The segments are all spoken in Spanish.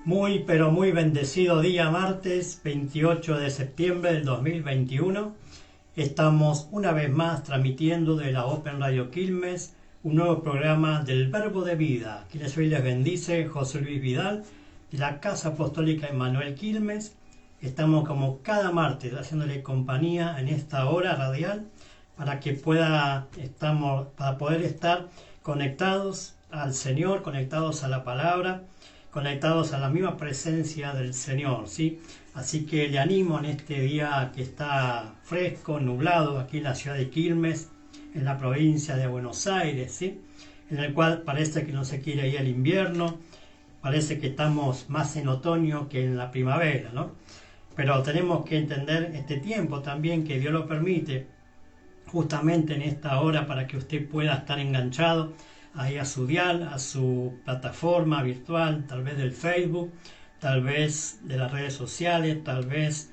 Muy, pero muy bendecido día martes 28 de septiembre del 2021. Estamos una vez más transmitiendo de la Open Radio Quilmes un nuevo programa del Verbo de Vida. Quienes hoy les bendice José Luis Vidal de la Casa Apostólica Emmanuel Quilmes. Estamos como cada martes haciéndole compañía en esta hora radial para que para poder estar conectados al Señor, conectados a la palabra, conectados a la misma presencia del Señor, ¿sí? Así que le animo en este día que está fresco, nublado, aquí en la ciudad de Quilmes, en la provincia de Buenos Aires, ¿sí? En el cual parece que no se quiere ir el invierno, parece que estamos más en otoño que en la primavera, ¿no? Pero tenemos que entender este tiempo también que Dios lo permite, justamente en esta hora, para que usted pueda estar enganchado ahí a su dial, a su plataforma virtual, tal vez del Facebook, tal vez de las redes sociales, tal vez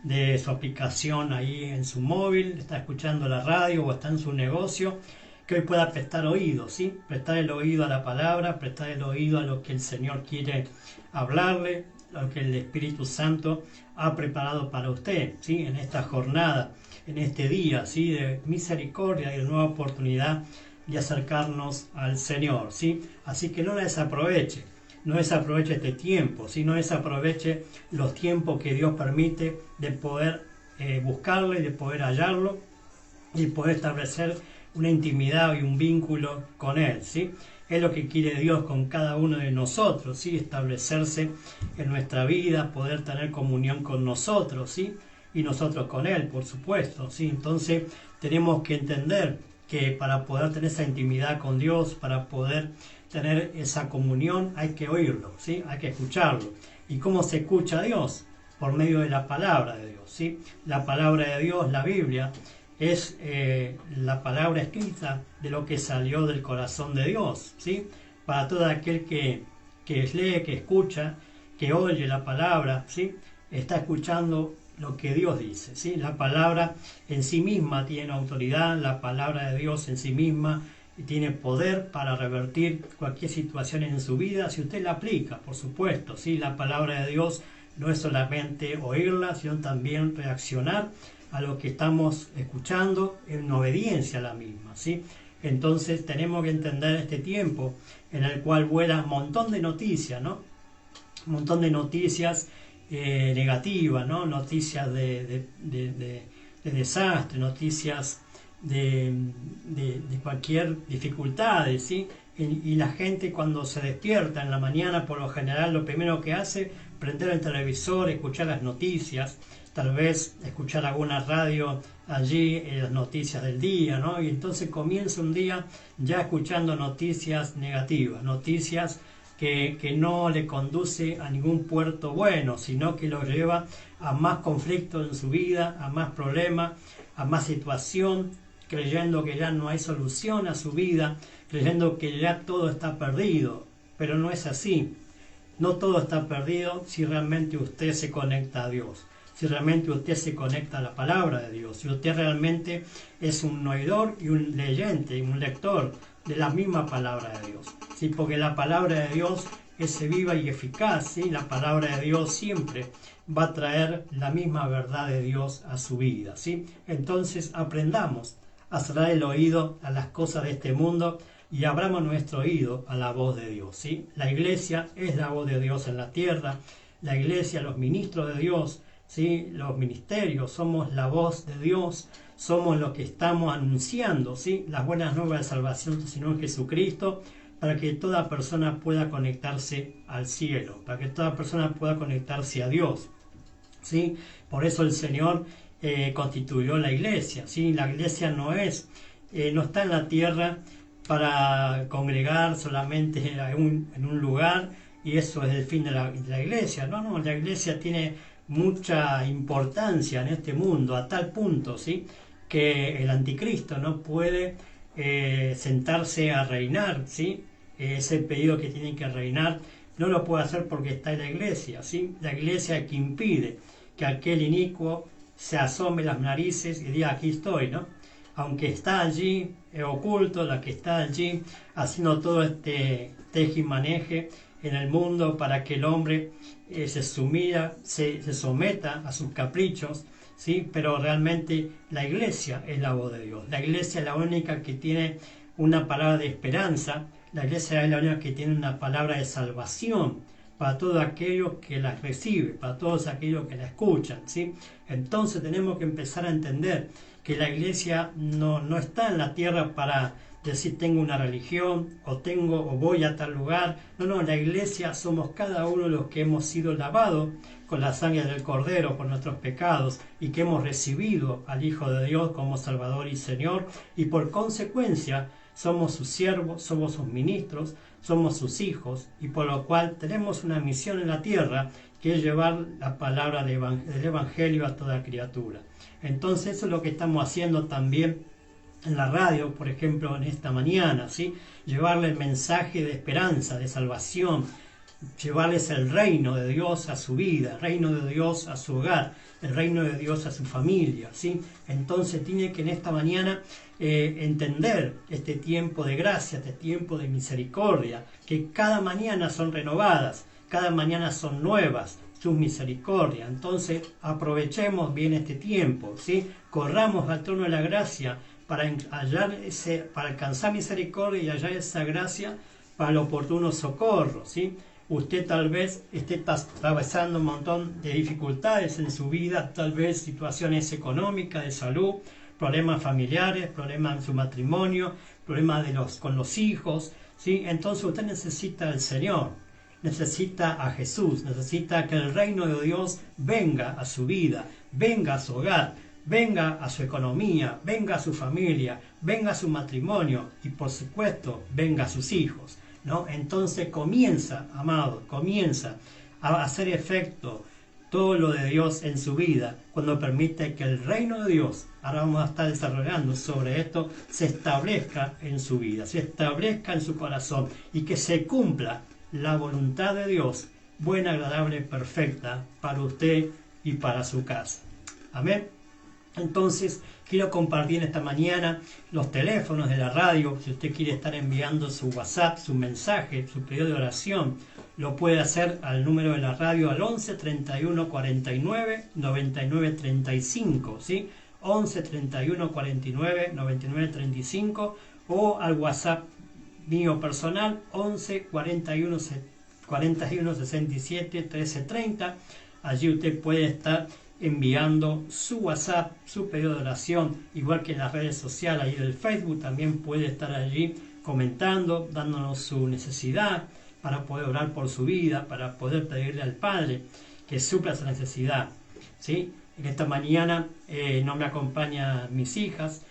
de su aplicación ahí en su móvil, está escuchando la radio o está en su negocio, que hoy pueda prestar oído, ¿sí? Prestar el oído a la palabra, prestar el oído a lo que el Señor quiere hablarle, lo que el Espíritu Santo ha preparado para usted, ¿sí? En esta jornada, en este día, ¿sí? De misericordia y de nueva oportunidad de acercarnos al Señor, ¿sí? Así que no desaproveche este tiempo, ¿sí? No desaproveche los tiempos que Dios permite de poder buscarlo y de poder hallarlo y poder establecer una intimidad y un vínculo con Él, ¿sí? Es lo que quiere Dios con cada uno de nosotros, ¿sí? Establecerse en nuestra vida, poder tener comunión con nosotros, ¿sí? Y nosotros con Él, por supuesto, ¿sí? Entonces tenemos que entender que para poder tener esa intimidad con Dios, para poder tener esa comunión, hay que oírlo, ¿sí? Hay que escucharlo. ¿Y cómo se escucha a Dios? Por medio de la palabra de Dios, ¿sí? La palabra de Dios, la Biblia, es la palabra escrita de lo que salió del corazón de Dios, ¿sí? Para todo aquel que lee, que escucha, que oye la palabra, ¿sí? Está escuchando lo que Dios dice, ¿sí? La palabra en sí misma tiene autoridad, la palabra de Dios en sí misma tiene poder para revertir cualquier situación en su vida, si usted la aplica, por supuesto, ¿sí? La palabra de Dios no es solamente oírla, sino también reaccionar a lo que estamos escuchando en obediencia a la misma, ¿sí? Entonces tenemos que entender este tiempo en el cual vuela un montón de noticias, ¿no? Un montón de noticias negativas, ¿no? Noticias de desastre, noticias de cualquier dificultad, ¿sí? Y la gente cuando se despierta en la mañana, por lo general, lo primero que hace, prender el televisor, escuchar las noticias, tal vez escuchar alguna radio allí, las noticias del día, ¿no? Y entonces comienza un día ya escuchando noticias negativas, noticias que no le conduce a ningún puerto bueno, sino que lo lleva a más conflicto en su vida, a más problemas, a más situación, creyendo que ya no hay solución a su vida, creyendo que ya todo está perdido. Pero no es así. No todo está perdido si realmente usted se conecta a Dios, si realmente usted se conecta a la palabra de Dios, si usted realmente es un oidor y un leyente, un lector de la misma palabra de Dios, ¿sí? Porque la palabra de Dios es viva y eficaz, ¿sí? La palabra de Dios siempre va a traer la misma verdad de Dios a su vida, ¿sí? Entonces aprendamos a cerrar el oído a las cosas de este mundo y abramos nuestro oído a la voz de Dios, ¿sí? La iglesia es la voz de Dios en la tierra, la iglesia, los ministros de Dios, ¿sí? Los ministerios, somos la voz de Dios, somos los que estamos anunciando, ¿sí? Las buenas nuevas de salvación del Señor Jesucristo, para que toda persona pueda conectarse al cielo, para que toda persona pueda conectarse a Dios, ¿sí? Por eso el Señor constituyó la iglesia, ¿sí? La iglesia no está en la tierra para congregar solamente en un lugar y eso es el fin de la iglesia. No, la iglesia tiene mucha importancia en este mundo, a tal punto, ¿sí? Que el anticristo no puede sentarse a reinar, ¿sí? Ese pedido que tiene que reinar no lo puede hacer porque está en la iglesia, ¿sí? La iglesia que impide que aquel inicuo se asome las narices y diga aquí estoy, ¿no? Aunque está allí oculto, la que está allí haciendo todo este tejimaneje en el mundo para que el hombre se someta a sus caprichos, ¿sí? Pero realmente la iglesia es la voz de Dios. La iglesia es la única que tiene una palabra de esperanza. La iglesia es la única que tiene una palabra de salvación para todos aquellos que la reciben, para todos aquellos que la escuchan, ¿sí? Entonces tenemos que empezar a entender que la iglesia no está en la tierra para decir tengo una religión o voy a tal lugar. No, la iglesia somos cada uno de los que hemos sido lavados con la sangre del Cordero por nuestros pecados y que hemos recibido al Hijo de Dios como Salvador y Señor, y por consecuencia somos sus siervos, somos sus ministros, somos sus hijos, y por lo cual tenemos una misión en la tierra que es llevar la palabra del Evangelio a toda criatura. Entonces eso es lo que estamos haciendo también en la radio, por ejemplo, en esta mañana, ¿sí? Llevarle el mensaje de esperanza, de salvación, llevarles el reino de Dios a su vida, el reino de Dios a su hogar, el reino de Dios a su familia, ¿sí? Entonces tiene que en esta mañana entender este tiempo de gracia, este tiempo de misericordia, que cada mañana son renovadas, cada mañana son nuevas sus misericordias. Entonces aprovechemos bien este tiempo, ¿sí? Corramos al trono de la gracia para alcanzar misericordia y hallar esa gracia para el oportuno socorro, ¿sí? Usted tal vez esté atravesando un montón de dificultades en su vida, tal vez situaciones económicas, de salud, problemas familiares, problemas en su matrimonio, problemas con los hijos, ¿sí? Entonces usted necesita al Señor, necesita a Jesús, necesita que el reino de Dios venga a su vida, venga a su hogar, venga a su economía, venga a su familia, venga a su matrimonio y por supuesto venga a sus hijos, ¿no? Entonces comienza, amado, comienza a hacer efecto todo lo de Dios en su vida cuando permite que el reino de Dios, ahora vamos a estar desarrollando sobre esto, se establezca en su vida, se establezca en su corazón y que se cumpla la voluntad de Dios, buena, agradable, perfecta para usted y para su casa. Amén. Entonces, quiero compartir esta mañana los teléfonos de la radio. Si usted quiere estar enviando su WhatsApp, su mensaje, su pedido de oración, lo puede hacer al número de la radio al 11 31 49 99 35, ¿sí? 11 31 49 99 35 o al WhatsApp mío personal 11 41 67 13 30. Allí usted puede estar enviando su WhatsApp, su pedido de oración, igual que en las redes sociales, ahí del Facebook también puede estar allí comentando, dándonos su necesidad para poder orar por su vida, para poder pedirle al Padre que supla esa necesidad, ¿sí? En esta mañana no me acompañan mis hijas,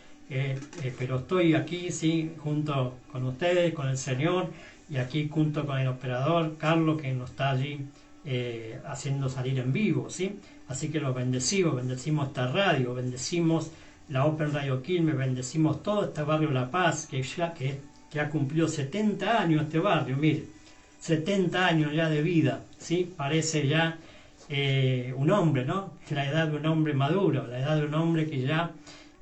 pero estoy aquí, ¿sí? Junto con ustedes, con el Señor, y aquí junto con el operador Carlos, que nos está allí haciendo salir en vivo, ¿sí? Así que los bendecimos esta radio, bendecimos la Open Radio Quilmes, bendecimos todo este barrio La Paz, que ha cumplido 70 años este barrio, mire, 70 años ya de vida, ¿sí? Parece ya un hombre, ¿no? La edad de un hombre maduro, la edad de un hombre que ya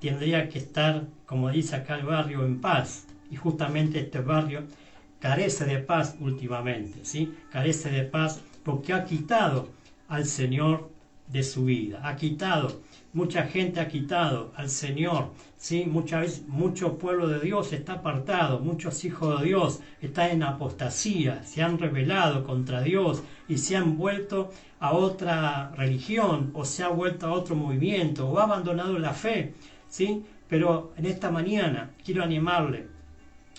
tendría que estar, como dice acá el barrio, en paz. Y justamente este barrio carece de paz últimamente, ¿sí? Carece de paz porque ha quitado al Señor de su vida, mucha gente ha quitado al Señor, ¿sí? Mucho pueblo de Dios está apartado, muchos hijos de Dios están en apostasía, se han rebelado contra Dios y se han vuelto a otra religión o se ha vuelto a otro movimiento o ha abandonado la fe, ¿sí? Pero en esta mañana quiero animarle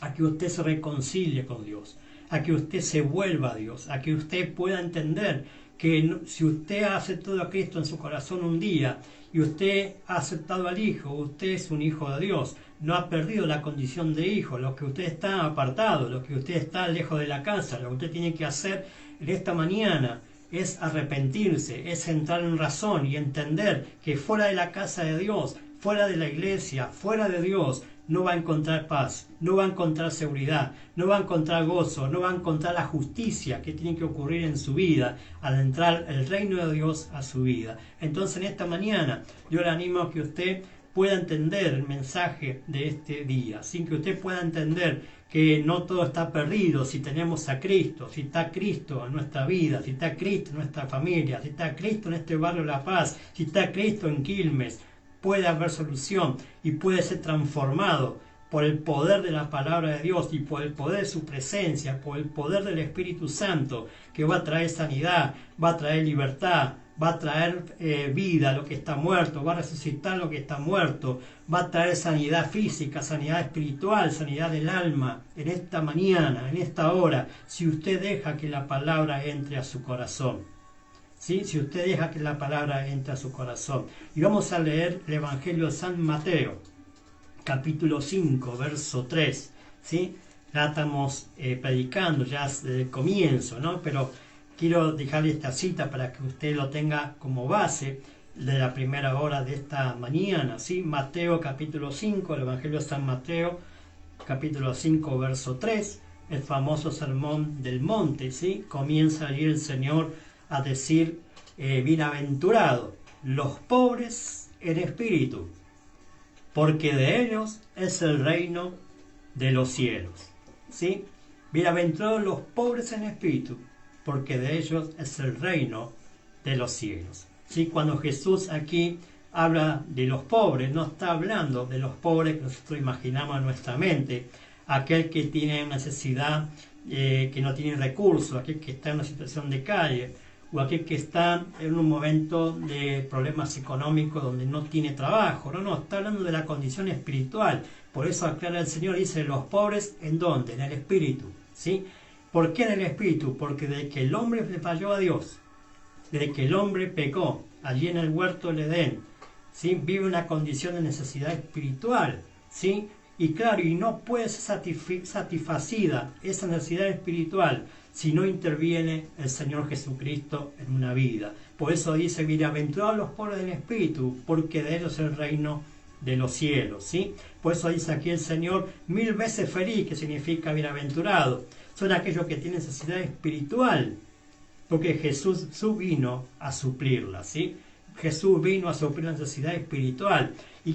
a que usted se reconcilie con Dios, a que usted se vuelva a Dios, a que usted pueda entender que si usted ha aceptado a Cristo en su corazón un día y usted ha aceptado al Hijo, usted es un hijo de Dios, no ha perdido la condición de hijo, lo que usted está apartado, lo que usted está lejos de la casa, lo que usted tiene que hacer en esta mañana es arrepentirse, es entrar en razón y entender que fuera de la casa de Dios, fuera de la iglesia, fuera de Dios, no va a encontrar paz, no va a encontrar seguridad, no va a encontrar gozo, no va a encontrar la justicia que tiene que ocurrir en su vida al entrar el reino de Dios a su vida. Entonces en esta mañana yo le animo a que usted pueda entender el mensaje de este día, sin que usted pueda entender que no todo está perdido si tenemos a Cristo, si está Cristo en nuestra vida, si está Cristo en nuestra familia, si está Cristo en este barrio La Paz, si está Cristo en Quilmes, puede haber solución y puede ser transformado por el poder de la palabra de Dios y por el poder de su presencia, por el poder del Espíritu Santo, que va a traer sanidad, va a traer libertad, va a traer vida a lo que está muerto, va a resucitar lo que está muerto, va a traer sanidad física, sanidad espiritual, sanidad del alma, en esta mañana, en esta hora, si usted deja que la palabra entre a su corazón. ¿Sí? Si usted deja que la palabra entre a su corazón. Y vamos a leer el Evangelio de San Mateo, capítulo 5, verso 3. ¿Sí? Ya estamos predicando ya desde el comienzo, ¿no? Pero quiero dejarle esta cita para que usted lo tenga como base de la primera hora de esta mañana, ¿sí? Mateo capítulo 5, el Evangelio de San Mateo, capítulo 5, verso 3, el famoso sermón del monte, ¿sí? Comienza allí el Señor a decir, bienaventurados los pobres en espíritu, porque de ellos es el reino de los cielos, ¿sí? Bienaventurados los pobres en espíritu, porque de ellos es el reino de los cielos. ¿Sí? Cuando Jesús aquí habla de los pobres, no está hablando de los pobres que nosotros imaginamos en nuestra mente, aquel que tiene necesidad, que no tiene recursos, aquel que está en una situación de calle, o aquel que está en un momento de problemas económicos donde no tiene trabajo. No, está hablando de la condición espiritual. Por eso aclara el Señor, dice, los pobres, ¿en dónde? En el espíritu, ¿sí? ¿Por qué en el espíritu? Porque desde que el hombre le falló a Dios, desde que el hombre pecó, allí en el huerto del Edén, ¿sí? Vive una condición de necesidad espiritual, ¿sí? Y claro, y no puede ser satisfacida esa necesidad espiritual si no interviene el Señor Jesucristo en una vida. Por eso dice, bienaventurados los pobres del espíritu, porque de ellos es el reino de los cielos, ¿sí? Por eso dice aquí el Señor, 1000 veces feliz, que significa bienaventurado. Son aquellos que tienen necesidad espiritual, porque Jesús vino a suplirla, ¿sí? Jesús vino a suplir la necesidad espiritual. ¿Y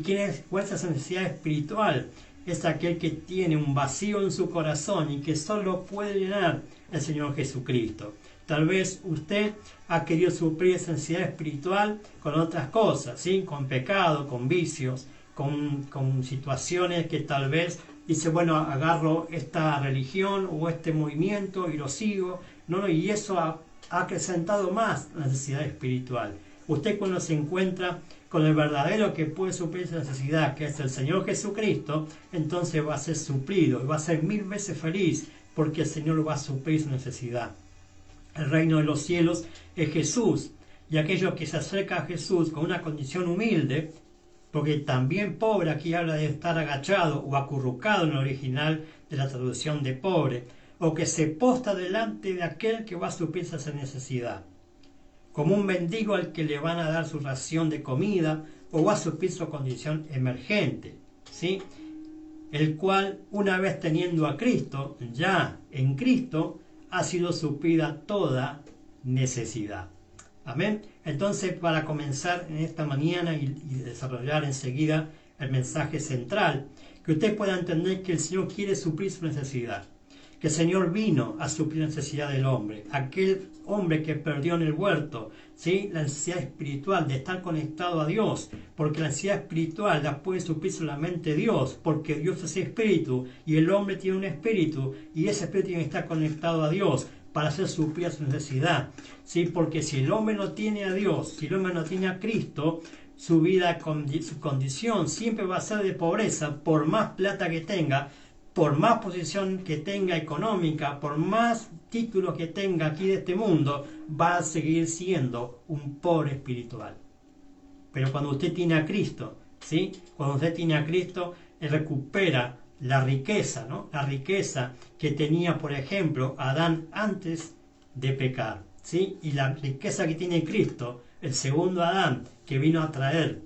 cuál es esa necesidad espiritual? Es aquel que tiene un vacío en su corazón y que solo puede llenar el Señor Jesucristo. Tal vez usted ha querido suplir esa necesidad espiritual con otras cosas, ¿sí? Con pecado, con vicios, con situaciones que tal vez dice, bueno, agarro esta religión o este movimiento y lo sigo. No, y eso ha acrecentado más la necesidad espiritual. Usted cuando se encuentra con el verdadero que puede suplir esa necesidad, que es el Señor Jesucristo, entonces va a ser suplido y va a ser 1000 veces feliz, porque el Señor va a suplir su necesidad. El reino de los cielos es Jesús, y aquello que se acerca a Jesús con una condición humilde, porque también pobre aquí habla de estar agachado o acurrucado en el original de la traducción de pobre, o que se posta delante de aquel que va a suplir esa necesidad, como un mendigo al que le van a dar su ración de comida o va a suplir su condición emergente, ¿sí? El cual, una vez teniendo a Cristo, ya en Cristo, ha sido suplida toda necesidad. Amén. Entonces, para comenzar en esta mañana y desarrollar enseguida el mensaje central, que usted pueda entender que el Señor quiere suplir su necesidad, que el Señor vino a suplir la necesidad del hombre, aquel hombre que perdió en el huerto, ¿sí? La necesidad espiritual de estar conectado a Dios, porque la necesidad espiritual la puede suplir solamente Dios, porque Dios es espíritu y el hombre tiene un espíritu y ese espíritu tiene que estar conectado a Dios para hacer suplir su necesidad, ¿sí? Porque si el hombre no tiene a Dios, si el hombre no tiene a Cristo, su vida, su condición siempre va a ser de pobreza, por más plata que tenga, por más posición que tenga económica, por más títulos que tenga aquí de este mundo, va a seguir siendo un pobre espiritual. Pero cuando usted tiene a Cristo, ¿sí? Cuando usted tiene a Cristo, él recupera la riqueza, ¿no? La riqueza que tenía, por ejemplo, Adán antes de pecar, ¿sí? Y la riqueza que tiene Cristo, el segundo Adán, que vino a traer,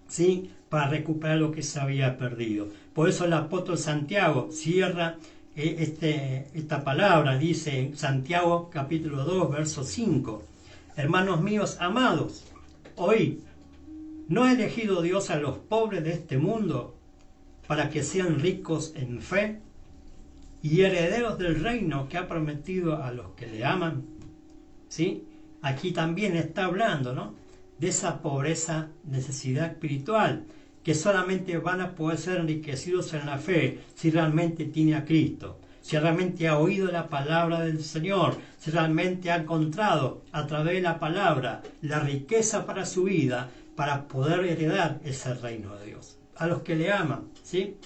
¿sí? Para recuperar lo que se había perdido. Por eso el apóstol Santiago cierra esta palabra, dice en Santiago capítulo 2, verso 5, hermanos míos amados, oíd, ¿no ha elegido Dios a los pobres de este mundo para que sean ricos en fe y herederos del reino que ha prometido a los que le aman. ¿Sí? Aquí también está hablando, ¿no?, de esa pobreza, necesidad espiritual, que solamente van a poder ser enriquecidos en la fe si realmente tiene a Cristo, si realmente ha oído la palabra del Señor, si realmente ha encontrado a través de la palabra la riqueza para su vida, para poder heredar ese reino de Dios. A los que le aman, ¿sí?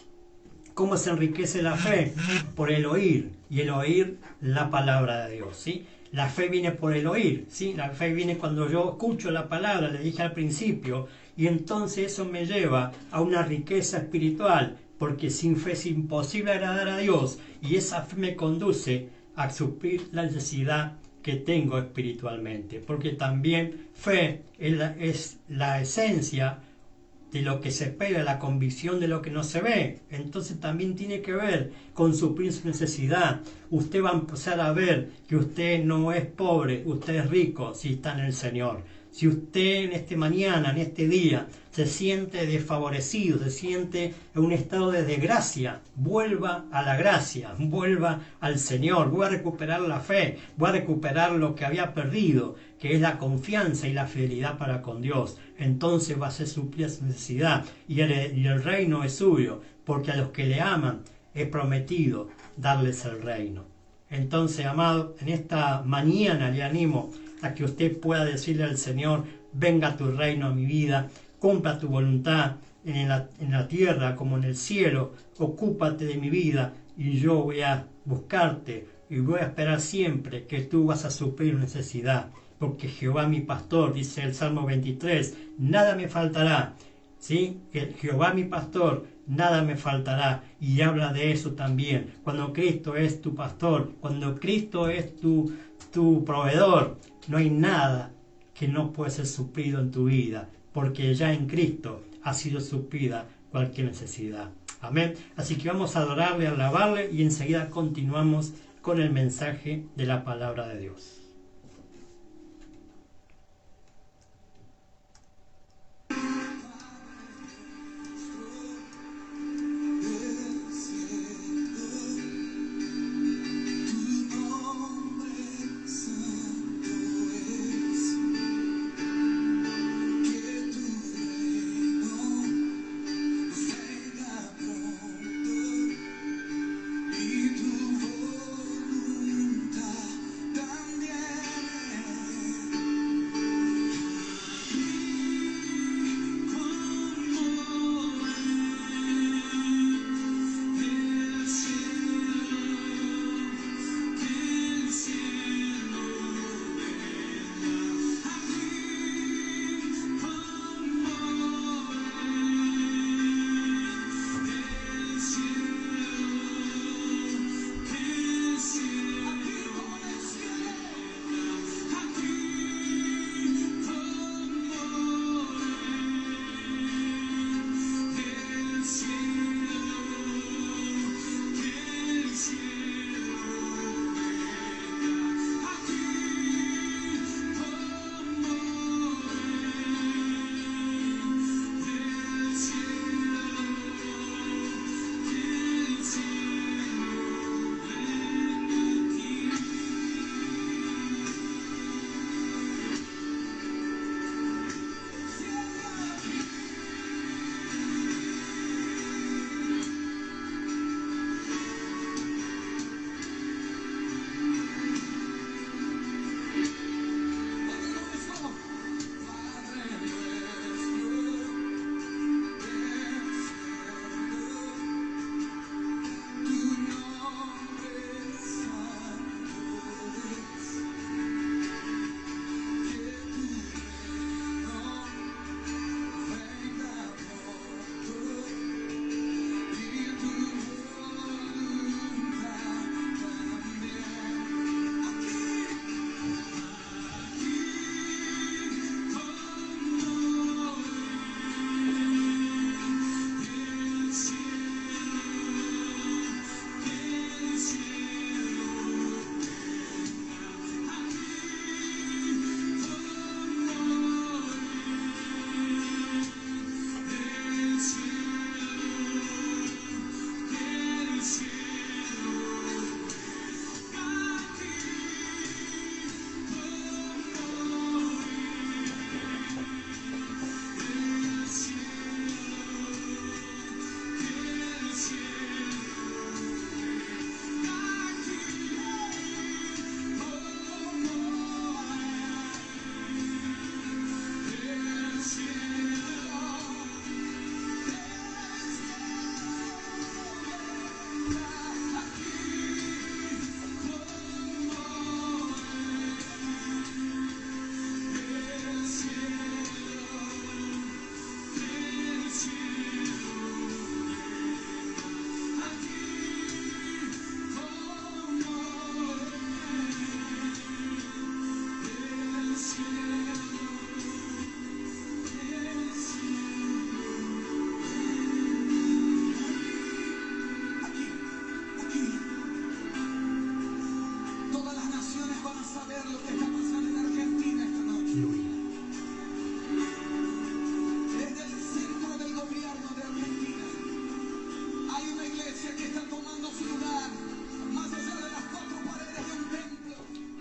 ¿Cómo se enriquece la fe? Por el oír, y el oír la palabra de Dios, ¿sí? La fe viene por el oír, ¿sí? La fe viene cuando yo escucho la palabra, le dije al principio, y entonces eso me lleva a una riqueza espiritual, porque sin fe es imposible agradar a Dios, y esa fe me conduce a suplir la necesidad que tengo espiritualmente, porque también fe es la esencia de lo que se espera, la convicción de lo que no se ve. Entonces también tiene que ver con suplir su necesidad. Usted va a empezar a ver que usted no es pobre, usted es rico si está en el Señor. Si usted en este mañana, en este día, se siente desfavorecido, se siente en un estado de desgracia, vuelva a la gracia, vuelva al Señor, voy a recuperar la fe, voy a recuperar lo que había perdido, que es la confianza y la fidelidad para con Dios. Entonces va a ser suplida su necesidad y el reino es suyo, porque a los que le aman es prometido darles el reino. Entonces, amado, en esta mañana le animo a que usted pueda decirle al Señor: venga tu reino a mi vida, cumpla tu voluntad en la tierra como en el cielo, ocúpate de mi vida y yo voy a buscarte y voy a esperar siempre que tú vas a suplir necesidad, porque Jehová mi pastor, dice el Salmo 23, nada me faltará. ¿Sí? Jehová mi pastor, nada me faltará, y habla de eso también. Cuando Cristo es tu pastor, cuando Cristo es tu proveedor, no hay nada que no pueda ser suplido en tu vida, porque ya en Cristo ha sido suplida cualquier necesidad. Amén. Así que vamos a adorarle, a alabarle, y enseguida continuamos con el mensaje de la palabra de Dios. Y tu voluntad también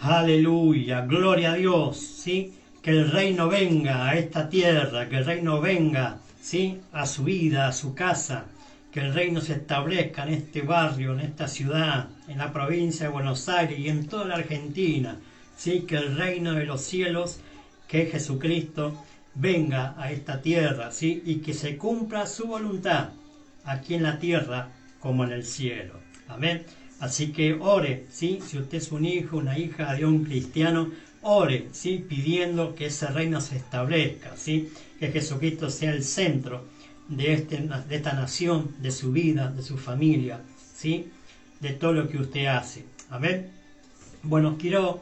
Aleluya, gloria a Dios, ¿sí? Que el reino venga a esta tierra, que el reino venga, ¿sí? A su vida, a su casa, que el reino se establezca en este barrio, en esta ciudad, en la provincia de Buenos Aires y en toda la Argentina, ¿sí? Que el reino de los cielos, que es Jesucristo, venga a esta tierra, ¿sí? Y que se cumpla su voluntad, aquí en la tierra como en el cielo. Amén. Así que ore, ¿sí? Si usted es un hijo, una hija de un cristiano, ore, ¿sí? Pidiendo que ese reino se establezca, ¿sí? Que Jesucristo sea el centro de esta nación, de su vida, de su familia, ¿sí? De todo lo que usted hace. Amén. Bueno, quiero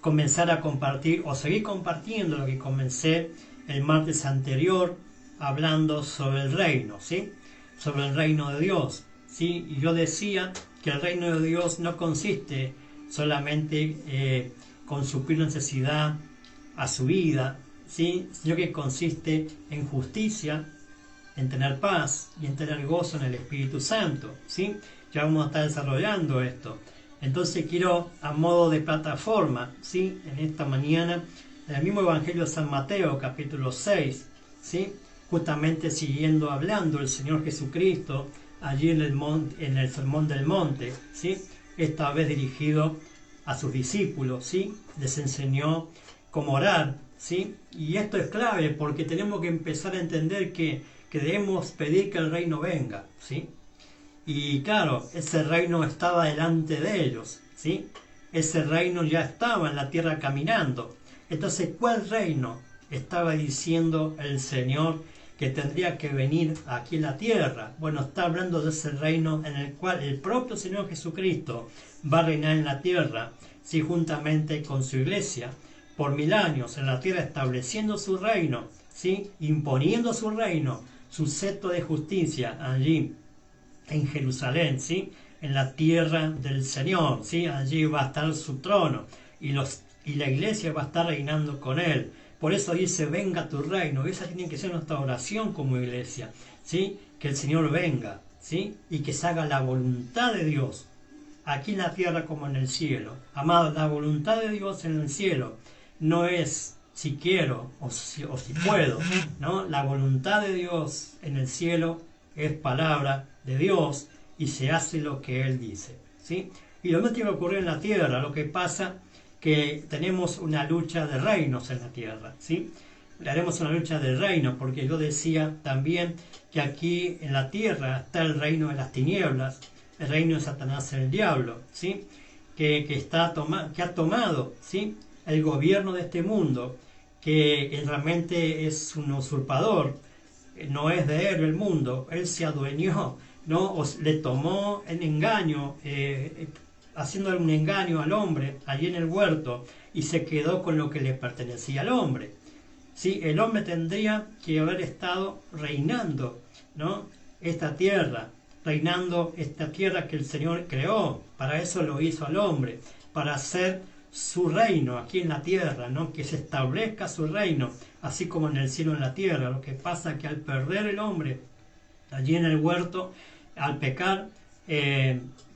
comenzar a compartir o seguir compartiendo lo que comencé el martes anterior, hablando sobre el reino, ¿sí? Sobre el reino de Dios, ¿sí? Y yo decía que el reino de Dios no consiste solamente con suplir necesidad a su vida, ¿sí? Sino que consiste en justicia, en tener paz y en tener gozo en el Espíritu Santo, ¿sí? Ya vamos a estar desarrollando esto. Entonces quiero, a modo de plataforma, ¿sí? En esta mañana, el mismo Evangelio de San Mateo, capítulo 6, ¿sí? Justamente siguiendo hablando el Señor Jesucristo allí en el Sermón del Monte, ¿sí? Esta vez dirigido a sus discípulos, ¿sí? Les enseñó cómo orar, ¿sí? Y esto es clave porque tenemos que empezar a entender que debemos pedir que el reino venga, ¿sí? Y claro, ese reino estaba delante de ellos, ¿sí? Ese reino ya estaba en la tierra caminando. Entonces, ¿cuál reino estaba diciendo el Señor que tendría que venir aquí en la tierra? Bueno, está hablando de ese reino en el cual el propio Señor Jesucristo va a reinar en la tierra, sí, juntamente con su iglesia, por 1000 años en la tierra, estableciendo su reino, sí, imponiendo su reino, su cetro de justicia allí en Jerusalén, sí, en la tierra del Señor, sí, allí va a estar su trono y la iglesia va a estar reinando con él. Por eso dice, venga tu reino. Esa tiene que ser nuestra oración como iglesia, ¿sí? Que el Señor venga, ¿sí? Y que se haga la voluntad de Dios, aquí en la tierra como en el cielo. Amado, la voluntad de Dios en el cielo no es si quiero o si puedo, ¿no? La voluntad de Dios en el cielo es palabra de Dios y se hace lo que Él dice, ¿sí? Y lo mismo tiene que ocurrir en la tierra. Lo que pasa que tenemos una lucha de reinos en la tierra, ¿sí? Haremos una lucha de reinos, porque yo decía también que aquí en la tierra está el reino de las tinieblas, el reino de Satanás, el diablo, ¿sí? Que ha tomado, ¿sí? El gobierno de este mundo, que realmente es un usurpador, no es de él el mundo, él se adueñó, ¿no? Le tomó en engaño, haciéndole un engaño al hombre allí en el huerto, y se quedó con lo que le pertenecía al hombre. ¿Sí? El hombre tendría que haber estado reinando, ¿no? Esta tierra que el Señor creó. Para eso lo hizo al hombre, para hacer su reino aquí en la tierra, ¿no? Que se establezca su reino, así como en el cielo, en la tierra. Lo que pasa es que al perder el hombre allí en el huerto, al pecar,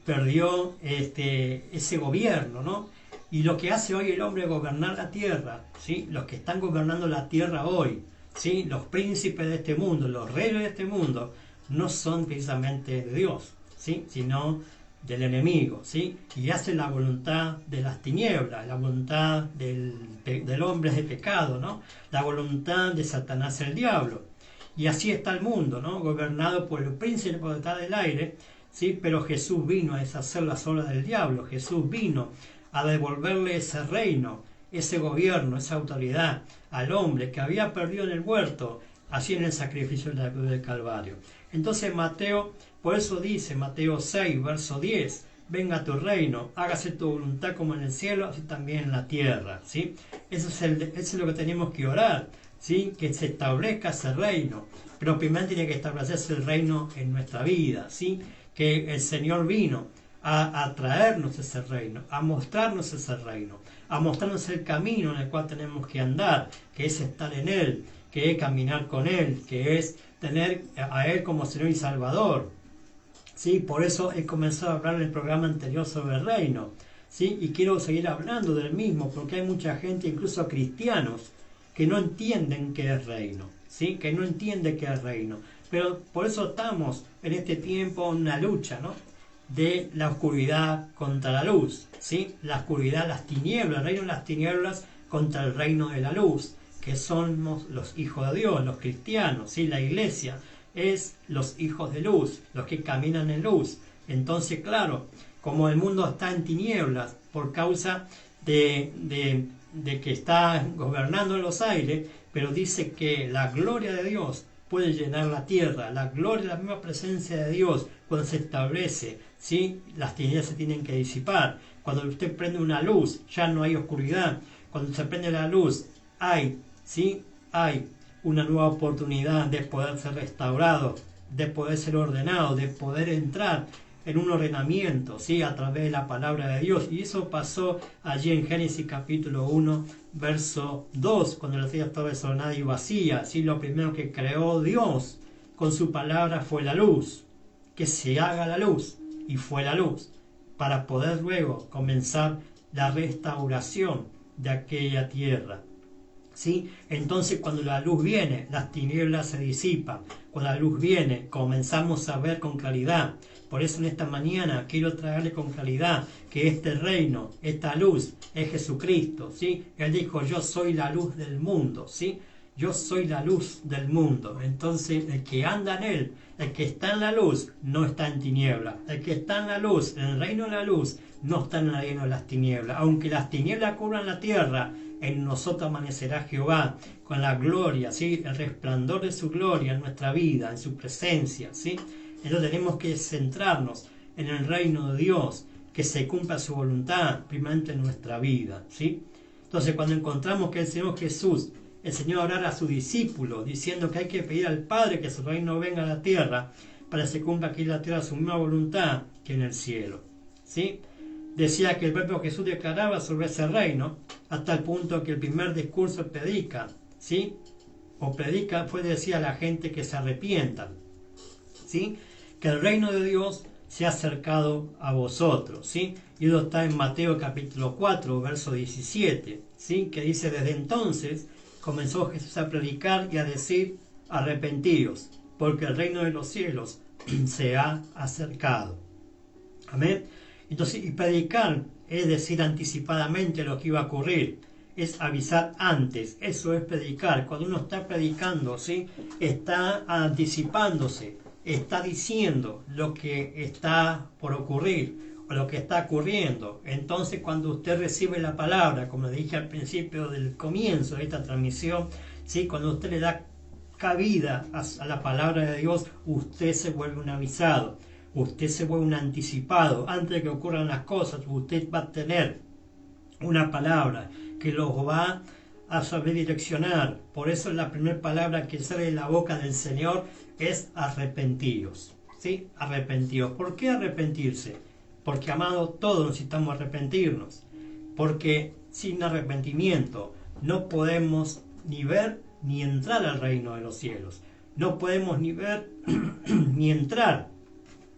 perdió ese gobierno, ¿no? Y lo que hace hoy el hombre es gobernar la tierra, ¿sí? Los que están gobernando la tierra hoy, ¿sí? Los príncipes de este mundo, los reyes de este mundo, no son precisamente de Dios, ¿sí? Sino del enemigo, ¿sí? Y hace la voluntad de las tinieblas, la voluntad del hombre de pecado, ¿no? La voluntad de Satanás, el diablo. Y así está el mundo, ¿no? Gobernado por el príncipe potestad del aire, ¿sí? Pero Jesús vino a deshacer las obras del diablo. Jesús vino a devolverle ese reino, ese gobierno, esa autoridad al hombre que había perdido en el huerto, así en el sacrificio de la cruz del Calvario. Entonces Mateo, por eso dice Mateo 6, verso 10, venga tu reino, hágase tu voluntad como en el cielo, así también en la tierra, ¿sí? Eso es lo que tenemos que orar, ¿sí? Que se establezca ese reino, pero primero tiene que establecerse el reino en nuestra vida, ¿sí? Que el Señor vino a traernos ese reino, a mostrarnos ese reino, a mostrarnos el camino en el cual tenemos que andar, que es estar en Él, que es caminar con Él, que es tener a Él como Señor y Salvador. ¿Sí? Por eso he comenzado a hablar en el programa anterior sobre el reino, ¿sí? Y quiero seguir hablando del mismo, porque hay mucha gente, incluso cristianos, que no entienden qué es reino, ¿sí? Que no entiende qué es reino. Pero por eso estamos en este tiempo en una lucha, ¿no? De la oscuridad contra la luz, ¿sí? La oscuridad, las tinieblas, el reino de las tinieblas contra el reino de la luz, que somos los hijos de Dios, los cristianos, ¿sí? La iglesia es los hijos de luz, los que caminan en luz. Entonces, claro, como el mundo está en tinieblas por causa de que está gobernando en los aires, pero dice que la gloria de Dios puede llenar la tierra, la gloria, la misma presencia de Dios cuando se establece, ¿sí? Las tinieblas se tienen que disipar. Cuando usted prende una luz, ya no hay oscuridad. Cuando se prende la luz, ¿sí? Hay una nueva oportunidad de poder ser restaurado, de poder ser ordenado, de poder entrar en un ordenamiento, ¿sí? A través de la palabra de Dios. Y eso pasó allí en Génesis capítulo 1, verso 2, cuando la tierra estaba desordenada y vacía, ¿sí? Lo primero que creó Dios con su palabra fue la luz, que se haga la luz, y fue la luz, para poder luego comenzar la restauración de aquella tierra, ¿sí? Entonces cuando la luz viene, las tinieblas se disipan. Cuando la luz viene, comenzamos a ver con claridad. Por eso en esta mañana quiero traerle con claridad que este reino, esta luz, es Jesucristo, ¿sí? Él dijo, yo soy la luz del mundo, ¿sí? Yo soy la luz del mundo. Entonces el que anda en él, el que está en la luz, no está en tiniebla. El que está en la luz, en el reino de la luz, no está en el reino de las tinieblas. Aunque las tinieblas cubran la tierra, en nosotros amanecerá Jehová con la gloria, ¿sí? El resplandor de su gloria en nuestra vida, en su presencia, ¿sí? Entonces tenemos que centrarnos en el reino de Dios, que se cumpla su voluntad primeramente en nuestra vida, ¿sí? Entonces cuando encontramos que el Señor Jesús enseñó a orar a sus discípulos, diciendo que hay que pedir al Padre que su reino venga a la tierra, para que se cumpla aquí en la tierra su misma voluntad que en el cielo, ¿sí? Decía que el propio Jesús declaraba sobre ese reino, hasta el punto que el primer discurso predica, ¿sí? O predica fue decir a la gente que se arrepientan, ¿sí? Que el reino de Dios se ha acercado a vosotros, ¿sí? Y eso está en Mateo capítulo 4, verso 17, ¿sí? Que dice, desde entonces comenzó Jesús a predicar y a decir, arrepentíos, porque el reino de los cielos se ha acercado. Amén. Entonces, y predicar es decir anticipadamente lo que iba a ocurrir, es avisar antes, eso es predicar. Cuando uno está predicando, ¿sí? Está anticipándose, está diciendo lo que está por ocurrir o lo que está ocurriendo. Entonces cuando usted recibe la palabra, como dije al principio del comienzo de esta transmisión, ¿sí? Cuando usted le da cabida a la palabra de Dios, usted se vuelve un avisado, usted se vuelve un anticipado. Antes de que ocurran las cosas, usted va a tener una palabra que los va a saber direccionar. Por eso la primera palabra que sale de la boca del Señor es arrepentidos, ¿sí? Arrepentidos. ¿Por qué arrepentirse? Porque, amado, todos necesitamos arrepentirnos. Porque sin arrepentimiento no podemos ni ver ni entrar al reino de los cielos. No podemos ni ver ni entrar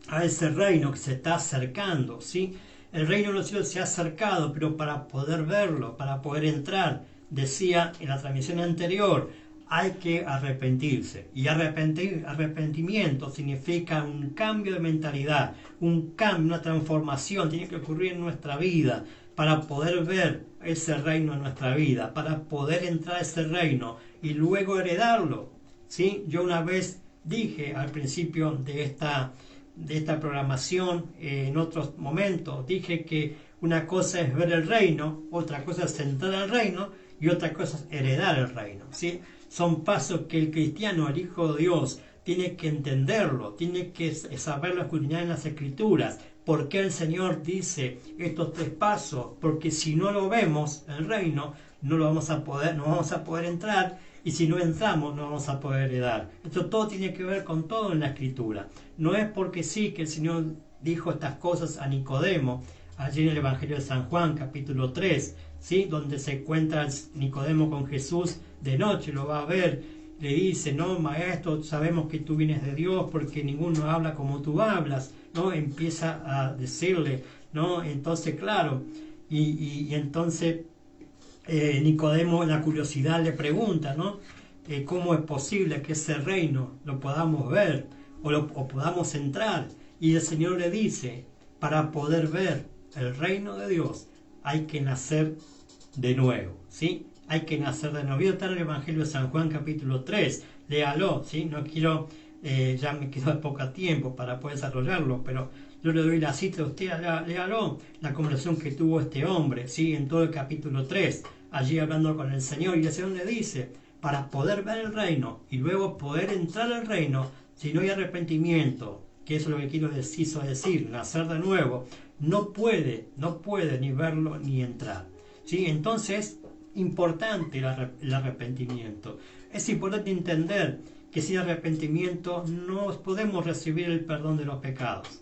a ese reino que se está acercando, ¿sí? El reino de los cielos se ha acercado, pero para poder verlo, para poder entrar, decía en la transmisión anterior, hay que arrepentirse. Y arrepentimiento significa un cambio de mentalidad, un cambio, una transformación, tiene que ocurrir en nuestra vida para poder ver ese reino en nuestra vida, para poder entrar a ese reino y luego heredarlo, ¿sí? Yo una vez dije al principio de esta programación, en otros momentos, dije que una cosa es ver el reino, otra cosa es entrar al reino y otra cosa es heredar el reino, ¿sí? Son pasos que el cristiano, el Hijo de Dios, tiene que entenderlo, tiene que saberlo escudriñar en las Escrituras. ¿Por qué el Señor dice estos tres pasos? Porque si no lo vemos, el reino, no vamos a poder entrar, y si no entramos, no vamos a poder heredar. Esto todo tiene que ver con todo en la Escritura. No es porque sí que el Señor dijo estas cosas a Nicodemo, allí en el Evangelio de San Juan, capítulo 3, ¿sí? Donde se encuentra Nicodemo con Jesús de noche, lo va a ver, le dice, no, maestro, sabemos que tú vienes de Dios porque ninguno habla como tú hablas, ¿no? Empieza a decirle ¿no? Entonces, claro, y entonces Nicodemo, la curiosidad le pregunta, ¿no? ¿Cómo es posible que ese reino lo podamos ver o podamos entrar? Y el Señor le dice, para poder ver el reino de Dios hay que nacer de nuevo, ¿sí? Hay que nacer de nuevo. Voy a estar en el Evangelio de San Juan capítulo 3, léalo, ¿sí? No quiero, ya me quedó poco tiempo para poder desarrollarlo, pero yo le doy la cita a usted, léalo, la conversación que tuvo este hombre, ¿sí? En todo el capítulo 3, allí hablando con el Señor, y el Señor le dice, para poder ver el reino y luego poder entrar al reino, si no hay arrepentimiento, que eso es lo que quiso decir, nacer de nuevo, no puede ni verlo ni entrar, ¿sí? Entonces, importante el arrepentimiento. Es importante entender que sin arrepentimiento no podemos recibir el perdón de los pecados.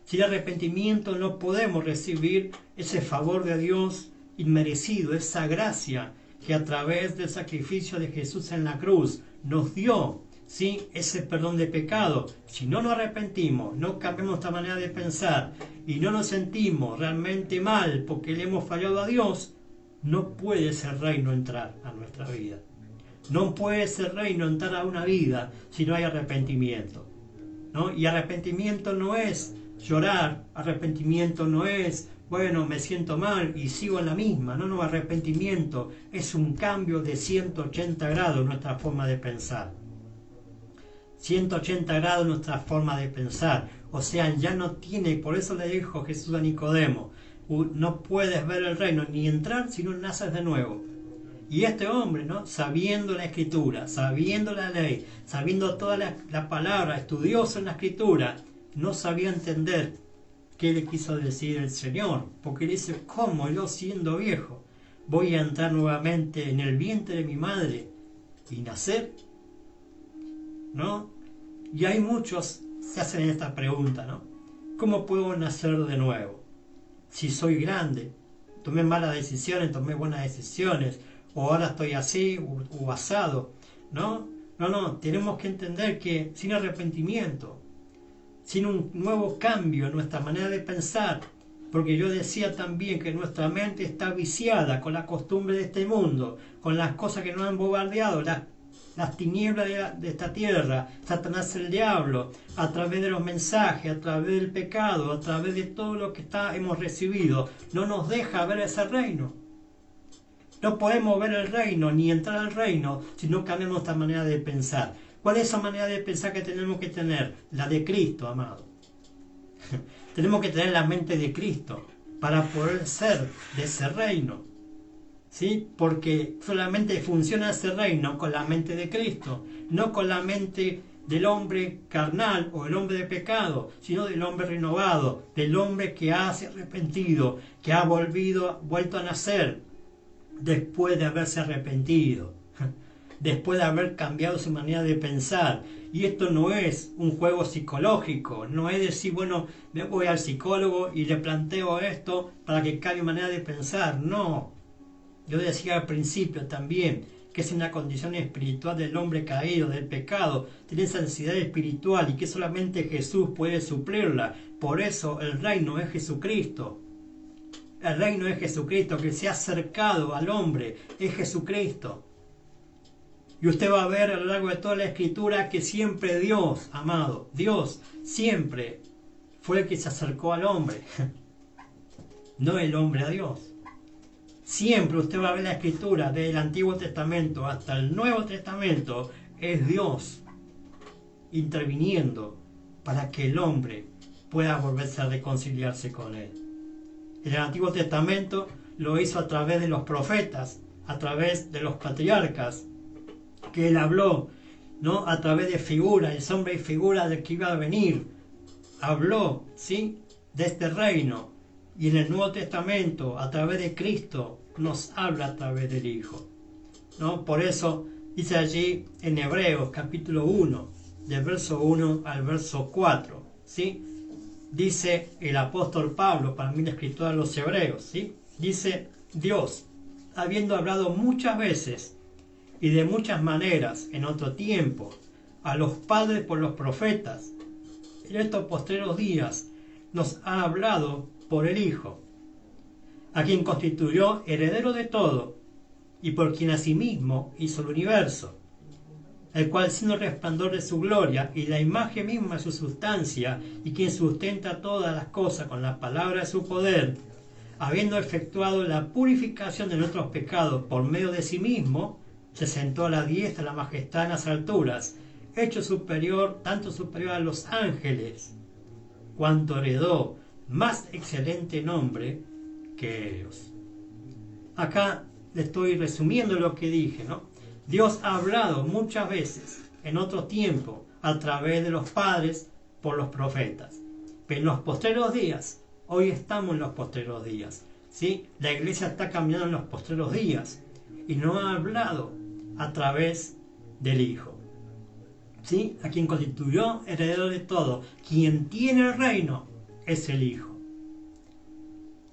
Sin arrepentimiento no podemos recibir ese favor de Dios inmerecido, esa gracia que a través del sacrificio de Jesús en la cruz nos dio, ¿sí? Ese perdón de pecado. Si no nos arrepentimos, no cambiamos nuestra manera de pensar y no nos sentimos realmente mal porque le hemos fallado a Dios, no puede ese reino entrar a nuestra vida. No puede ese reino entrar a una vida si no hay arrepentimiento, ¿no? Y arrepentimiento no es llorar, arrepentimiento no es, bueno, me siento mal y sigo en la misma. No, arrepentimiento es un cambio de 180 grados en nuestra forma de pensar. 180 grados en nuestra forma de pensar. O sea, ya no tiene, por eso le dijo Jesús a Nicodemo, no puedes ver el reino ni entrar si no naces de nuevo. Y este hombre, ¿no? Sabiendo la escritura, sabiendo la ley, sabiendo toda la palabra, estudioso en la escritura, no sabía entender qué le quiso decir el Señor, porque dice, ¿cómo yo siendo viejo voy a entrar nuevamente en el vientre de mi madre y nacer? ¿No? Y hay muchos se hacen esta pregunta, ¿no? ¿Cómo puedo nacer de nuevo? Si soy grande, tomé malas decisiones, tomé buenas decisiones, o ahora estoy así o asado, ¿no? No, tenemos que entender que sin arrepentimiento, sin un nuevo cambio en nuestra manera de pensar, porque yo decía también que nuestra mente está viciada con la costumbre de este mundo, con las cosas que nos han bombardeado, las tinieblas de esta tierra, Satanás el diablo, a través de los mensajes, a través del pecado, a través de todo lo que hemos recibido, no nos deja ver ese reino. No podemos ver el reino ni entrar al reino si no cambiamos nuestra manera de pensar. ¿Cuál es esa manera de pensar que tenemos que tener? La de Cristo, amado. Tenemos que tener la mente de Cristo para poder ser de ese reino, ¿sí? Porque solamente funciona ese reino con la mente de Cristo, no con la mente del hombre carnal o el hombre de pecado, sino del hombre renovado, del hombre que ha arrepentido, que ha vuelto a nacer después de haberse arrepentido, después de haber cambiado su manera de pensar. Y esto no es un juego psicológico, no es decir, bueno, me voy al psicólogo y le planteo esto para que cambie mi manera de pensar. No, yo decía al principio también que es una condición espiritual del hombre caído, del pecado, tiene esa necesidad espiritual y que solamente Jesús puede suplirla. Por eso el reino es Jesucristo. El reino es Jesucristo, que se ha acercado al hombre, es Jesucristo. Y usted va a ver a lo largo de toda la Escritura que siempre Dios, amado, Dios siempre fue el que se acercó al hombre, no el hombre a Dios. Siempre usted va a ver la Escritura, desde el Antiguo Testamento hasta el Nuevo Testamento, es Dios interviniendo para que el hombre pueda volverse a reconciliarse con él. En el Antiguo Testamento lo hizo a través de los profetas, a través de los patriarcas, que él habló, ¿no? A través de figuras, el sombra y figura del que iba a venir. Habló, ¿sí? De este reino. Y en el Nuevo Testamento, a través de Cristo, nos habla a través del Hijo, ¿no? Por eso dice allí en Hebreos capítulo 1, del verso 1 al verso 4, ¿sí? Dice el apóstol Pablo, para mí el escritor de los Hebreos, ¿sí? Dice, Dios, habiendo hablado muchas veces y de muchas maneras en otro tiempo a los padres por los profetas, en estos postreros días nos ha hablado por el Hijo, a quien constituyó heredero de todo, y por quien asimismo hizo el universo, el cual siendo el resplandor de su gloria y la imagen misma de su sustancia, y quien sustenta todas las cosas con la palabra de su poder, habiendo efectuado la purificación de nuestros pecados por medio de sí mismo, se sentó a la diestra de la majestad en las alturas, hecho superior, tanto superior a los ángeles, cuanto heredó más excelente nombre que ellos. Acá le estoy resumiendo lo que dije, ¿no? Dios ha hablado muchas veces, en otro tiempo, a través de los padres, por los profetas. Pero en los postreros días, hoy estamos en los postreros días, ¿sí? La iglesia está caminando en los postreros días y no ha hablado a través del Hijo, ¿sí? A quien constituyó heredero de todo. Quien tiene el reino es el Hijo.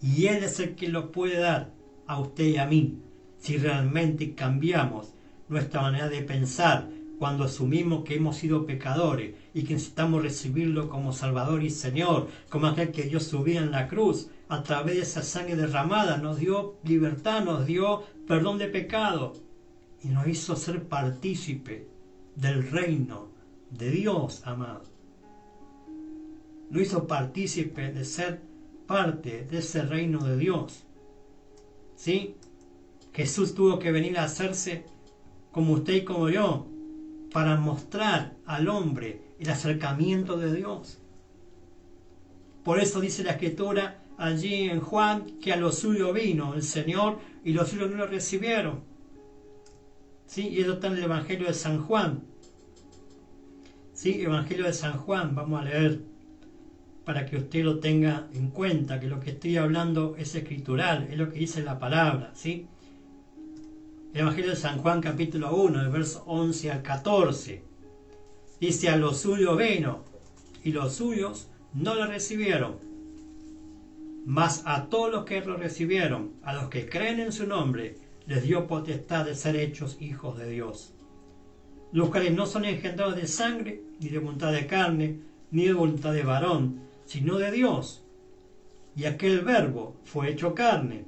Y Él es el que lo puede dar a usted y a mí, si realmente cambiamos nuestra manera de pensar cuando asumimos que hemos sido pecadores y que necesitamos recibirlo como Salvador y Señor, como aquel que dio su vida en la cruz, a través de esa sangre derramada, nos dio libertad, nos dio perdón de pecado y nos hizo ser partícipe del reino de Dios, amado. Lo hizo partícipe de ser parte de ese reino de Dios. ¿Sí? Jesús tuvo que venir a hacerse como usted y como yo, para mostrar al hombre el acercamiento de Dios. Por eso dice la Escritura allí en Juan, que a lo suyo vino el Señor y los suyos no lo recibieron. ¿Sí? Y eso está en el Evangelio de San Juan. ¿Sí? Evangelio de San Juan, vamos a leer, para que usted lo tenga en cuenta, que lo que estoy hablando es escritural, es lo que dice la palabra, ¿sí? Evangelio de San Juan capítulo 1, del verso 11 al 14. Dice: a lo suyo vino, y los suyos no lo recibieron. Mas a todos los que lo recibieron, a los que creen en su nombre, les dio potestad de ser hechos hijos de Dios. Los cuales no son engendrados de sangre, ni de voluntad de carne, ni de voluntad de varón, sino de Dios. Y aquel Verbo fue hecho carne,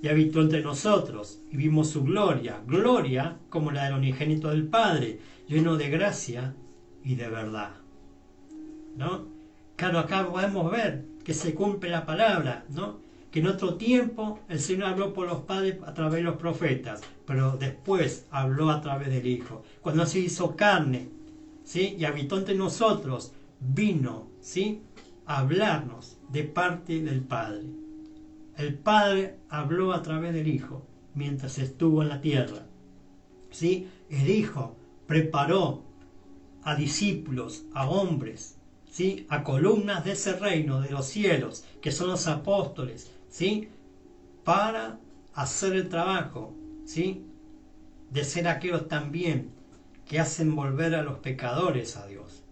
y habitó entre nosotros, y vimos su gloria, gloria como la del unigénito del Padre, lleno de gracia y de verdad. ¿No? Claro, acá podemos ver que se cumple la palabra, ¿no? Que en otro tiempo el Señor habló por los padres a través de los profetas, pero después habló a través del Hijo. Cuando se hizo carne, ¿sí? Y habitó entre nosotros, vino, ¿sí? A hablarnos de parte del Padre. El Padre habló a través del Hijo mientras estuvo en la tierra. ¿Sí? El Hijo preparó a discípulos, a hombres, ¿sí? A columnas de ese reino de los cielos, que son los apóstoles, ¿sí? Para hacer el trabajo, ¿sí? De ser aquellos también que hacen volver a los pecadores a Dios,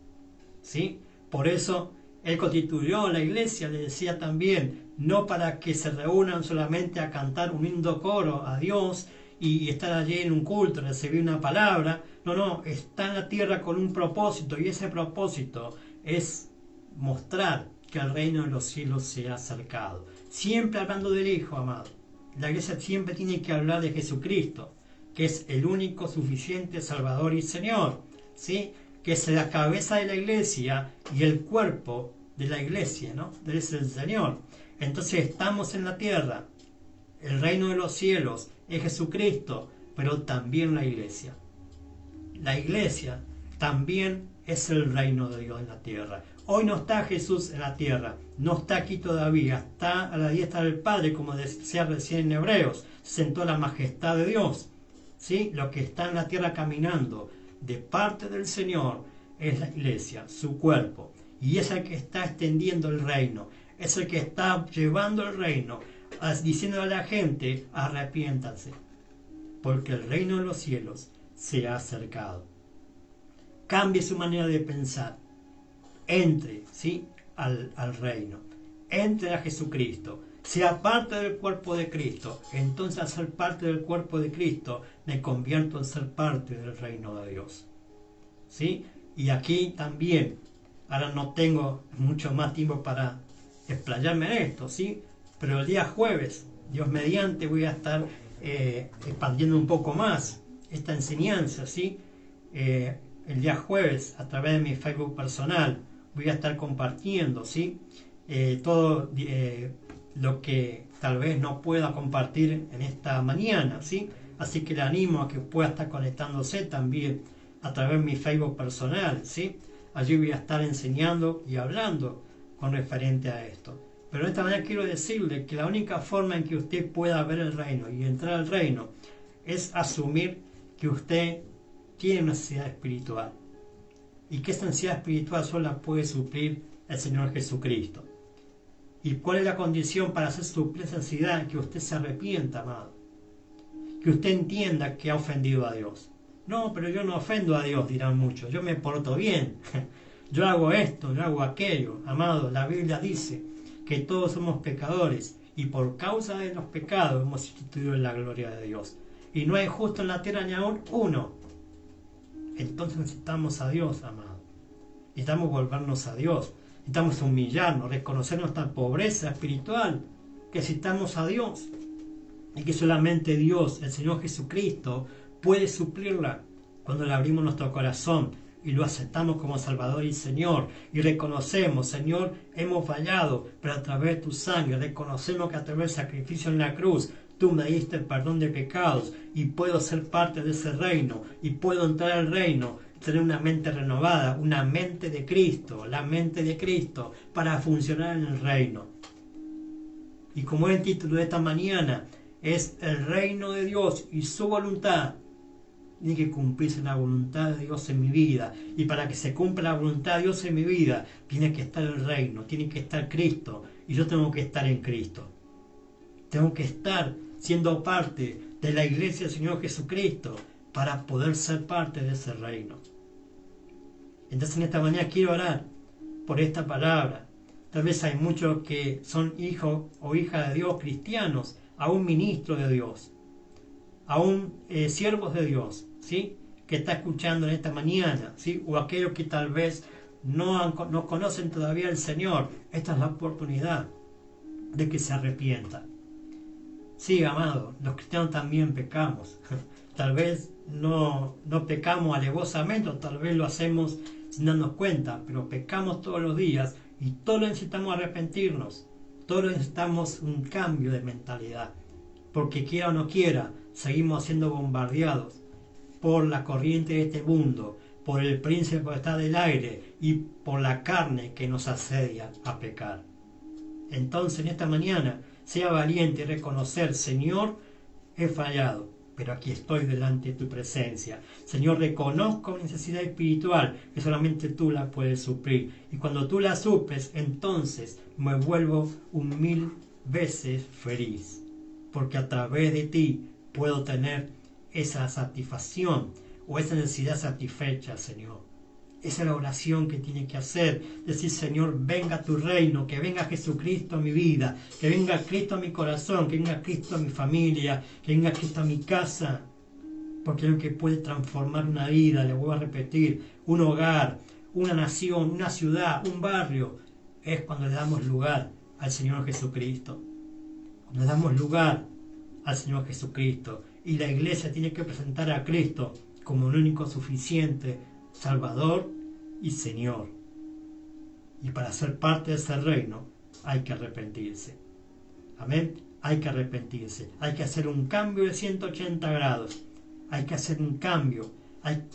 ¿sí? Por eso Él constituyó la iglesia, le decía también, no para que se reúnan solamente a cantar un lindo coro a Dios y estar allí en un culto, recibir una palabra. No, está en la tierra con un propósito, y ese propósito es mostrar que el reino de los cielos se ha acercado. Siempre hablando del Hijo, amado. La iglesia siempre tiene que hablar de Jesucristo, que es el único suficiente Salvador y Señor, ¿sí? Que es la cabeza de la iglesia y el cuerpo de la iglesia, ¿no? Es el Señor. Entonces estamos en la tierra, el reino de los cielos es Jesucristo, pero también la iglesia. La iglesia también es el reino de Dios en la tierra. Hoy no está Jesús en la tierra, no está aquí todavía, está a la diestra del Padre, como decía recién en Hebreos, sentó la majestad de Dios. ¿Sí? Lo que está en la tierra caminando de parte del Señor es la iglesia, su cuerpo, y es el que está extendiendo el reino, es el que está llevando el reino, diciendo a la gente: arrepiéntanse, porque el reino de los cielos se ha acercado. Cambie su manera de pensar, entre, ¿sí? al reino, entre a Jesucristo, sea parte del cuerpo de Cristo. Entonces, al ser parte del cuerpo de Cristo, me convierto en ser parte del reino de Dios, ¿sí? Y aquí también, ahora no tengo mucho más tiempo para explayarme en esto, ¿sí? Pero el día jueves, Dios mediante, voy a estar expandiendo un poco más esta enseñanza, ¿sí? El día jueves, a través de mi Facebook personal, voy a estar compartiendo, ¿sí? Todo lo que tal vez no pueda compartir en esta mañana, ¿sí? Así que le animo a que pueda estar conectándose también a través de mi Facebook personal, ¿sí? Allí voy a estar enseñando y hablando con referente a esto. Pero de esta manera quiero decirle que la única forma en que usted pueda ver el reino y entrar al reino es asumir que usted tiene una necesidad espiritual y que esa necesidad espiritual solo la puede suplir el Señor Jesucristo. ¿Y cuál es la condición para hacer suplir esa necesidad? Que usted se arrepienta, amado. Que usted entienda que ha ofendido a Dios. No, pero yo no ofendo a Dios, dirán muchos. Yo me porto bien. Yo hago esto, yo hago aquello. Amado, la Biblia dice que todos somos pecadores y por causa de los pecados hemos sustituido en la gloria de Dios. Y no hay justo en la tierra ni aún uno. Entonces necesitamos a Dios, amado. Necesitamos volvernos a Dios. Necesitamos humillarnos, reconocer nuestra pobreza espiritual. Que necesitamos a Dios. Y que solamente Dios, el Señor Jesucristo, puede suplirla cuando le abrimos nuestro corazón y lo aceptamos como Salvador y Señor y reconocemos, Señor, hemos fallado, pero a través de tu sangre reconocemos que a través del sacrificio en la cruz tú me diste el perdón de pecados y puedo ser parte de ese reino y puedo entrar al reino, tener una mente renovada, una mente de Cristo, la mente de Cristo para funcionar en el reino. Y como es el título de esta mañana, es el reino de Dios y su voluntad. Tiene que cumplirse la voluntad de Dios en mi vida. Y para que se cumpla la voluntad de Dios en mi vida, tiene que estar el reino, tiene que estar Cristo. Y yo tengo que estar en Cristo. Tengo que estar siendo parte de la iglesia del Señor Jesucristo para poder ser parte de ese reino. Entonces en esta mañana quiero orar por esta palabra. Tal vez hay muchos que son hijos o hijas de Dios, cristianos, aún ministros de Dios, aún siervos de Dios, ¿sí? Que está escuchando en esta mañana, ¿sí? O aquellos que tal vez no conocen todavía al Señor. Esta es la oportunidad de que se arrepientan. Sí, amado, los cristianos también pecamos. Tal vez no pecamos alevosamente, o tal vez lo hacemos sin darnos cuenta, pero pecamos todos los días y todos necesitamos arrepentirnos. Todos necesitamos un cambio de mentalidad, porque quiera o no quiera, seguimos siendo bombardeados por la corriente de este mundo, por el príncipe que está del aire y por la carne que nos asedia a pecar. Entonces en esta mañana, sea valiente y reconocer, Señor, he fallado, pero aquí estoy delante de tu presencia. Señor, reconozco mi necesidad espiritual, que solamente tú la puedes suplir. Y cuando tú la suples, entonces me vuelvo 1000 veces feliz. Porque a través de ti puedo tener esa satisfacción o esa necesidad satisfecha, Señor. Esa es la oración que tiene que hacer. Decir, Señor, venga tu reino, que venga Jesucristo a mi vida, que venga Cristo a mi corazón, que venga Cristo a mi familia, que venga Cristo a mi casa. Porque es lo que puede transformar una vida, le vuelvo a repetir, un hogar, una nación, una ciudad, un barrio. Es cuando le damos lugar al Señor Jesucristo. Cuando le damos lugar al Señor Jesucristo. Y la iglesia tiene que presentar a Cristo como el único suficiente Salvador y Señor. Y para ser parte de ese reino hay que arrepentirse. Amén. Hay que arrepentirse. Hay que hacer un cambio de 180 grados. Hay que hacer un cambio.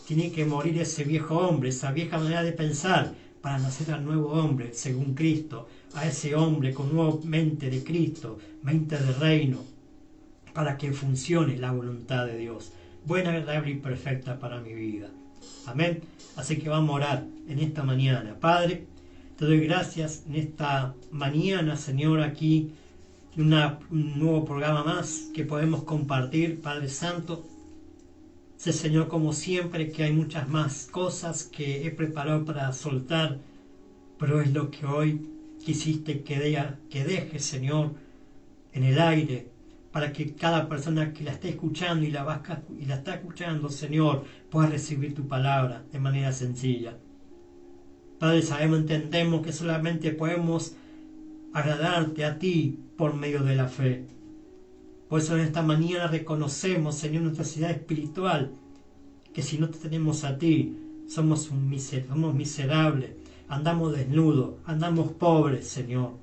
Tiene que morir ese viejo hombre, esa vieja manera de pensar, para nacer al nuevo hombre según Cristo. A ese hombre con nueva mente de Cristo, mente de reino, para que funcione la voluntad de Dios. Buena, agradable y perfecta para mi vida. Amén. Así que vamos a orar en esta mañana. Padre, te doy gracias en esta mañana, Señor, aquí un nuevo programa más que podemos compartir, Padre Santo. Sé, Señor, como siempre, que hay muchas más cosas que he preparado para soltar, pero es lo que hoy quisiste que deje, Señor, en el aire, para que cada persona que la esté escuchando y la está escuchando, Señor, pueda recibir tu palabra de manera sencilla. Padre, entendemos que solamente podemos agradarte a ti por medio de la fe. Por eso en esta mañana reconocemos, Señor, nuestra necesidad espiritual, que si no te tenemos a ti, somos miserables, andamos desnudos, andamos pobres, Señor.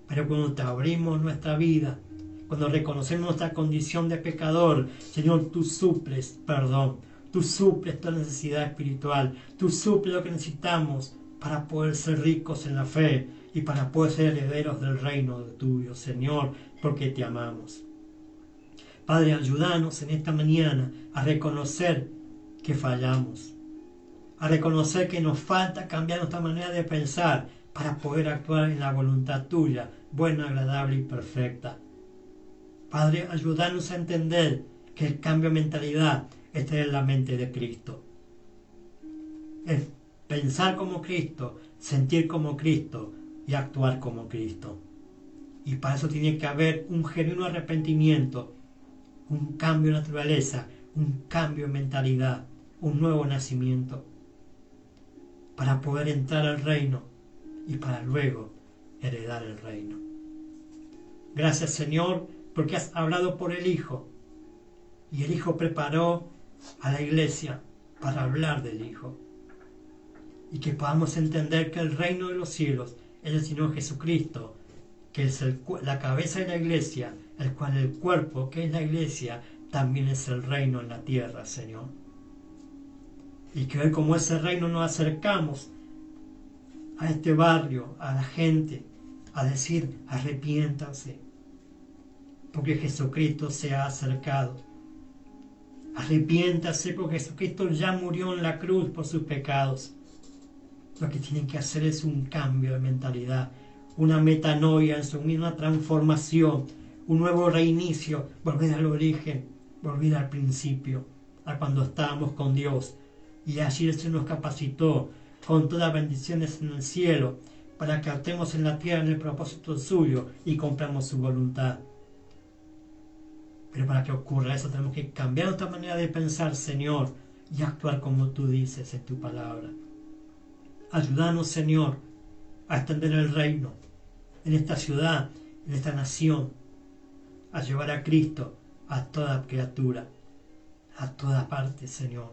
Pero cuando te abrimos nuestra vida, cuando reconocemos nuestra condición de pecador, Señor, tú suples perdón, tú suples toda necesidad espiritual, tú suples lo que necesitamos para poder ser ricos en la fe y para poder ser herederos del reino tuyo, Señor, porque te amamos. Padre, ayúdanos en esta mañana a reconocer que fallamos, a reconocer que nos falta cambiar nuestra manera de pensar para poder actuar en la voluntad tuya, buena, agradable y perfecta. Padre, ayúdanos a entender que el cambio de mentalidad está en la mente de Cristo. Es pensar como Cristo, sentir como Cristo y actuar como Cristo. Y para eso tiene que haber un genuino arrepentimiento, un cambio de naturaleza, un cambio de mentalidad, un nuevo nacimiento, para poder entrar al reino y para luego heredar el reino. Gracias, Señor, porque has hablado por el Hijo, y el Hijo preparó a la iglesia para hablar del Hijo, y que podamos entender que el reino de los cielos es el Señor Jesucristo, que es la cabeza de la iglesia, el cual el cuerpo, que es la iglesia, también es el reino en la tierra, Señor. Y que hoy, como ese reino, nos acercamos a este barrio, a la gente, a decir: arrepiéntanse, porque Jesucristo se ha acercado. Arrepiéntase, porque Jesucristo ya murió en la cruz por sus pecados. Lo que tienen que hacer es un cambio de mentalidad, una metanoia en su misma, una transformación, un nuevo reinicio, volver al origen, volver al principio, a cuando estábamos con Dios. Y allí Él se nos capacitó con todas las bendiciones en el cielo, para que actuemos en la tierra en el propósito suyo y cumplamos su voluntad. Pero para que ocurra eso tenemos que cambiar nuestra manera de pensar, Señor, y actuar como tú dices en tu palabra. Ayúdanos, Señor, a extender el reino en esta ciudad, en esta nación, a llevar a Cristo a toda criatura, a toda parte, Señor.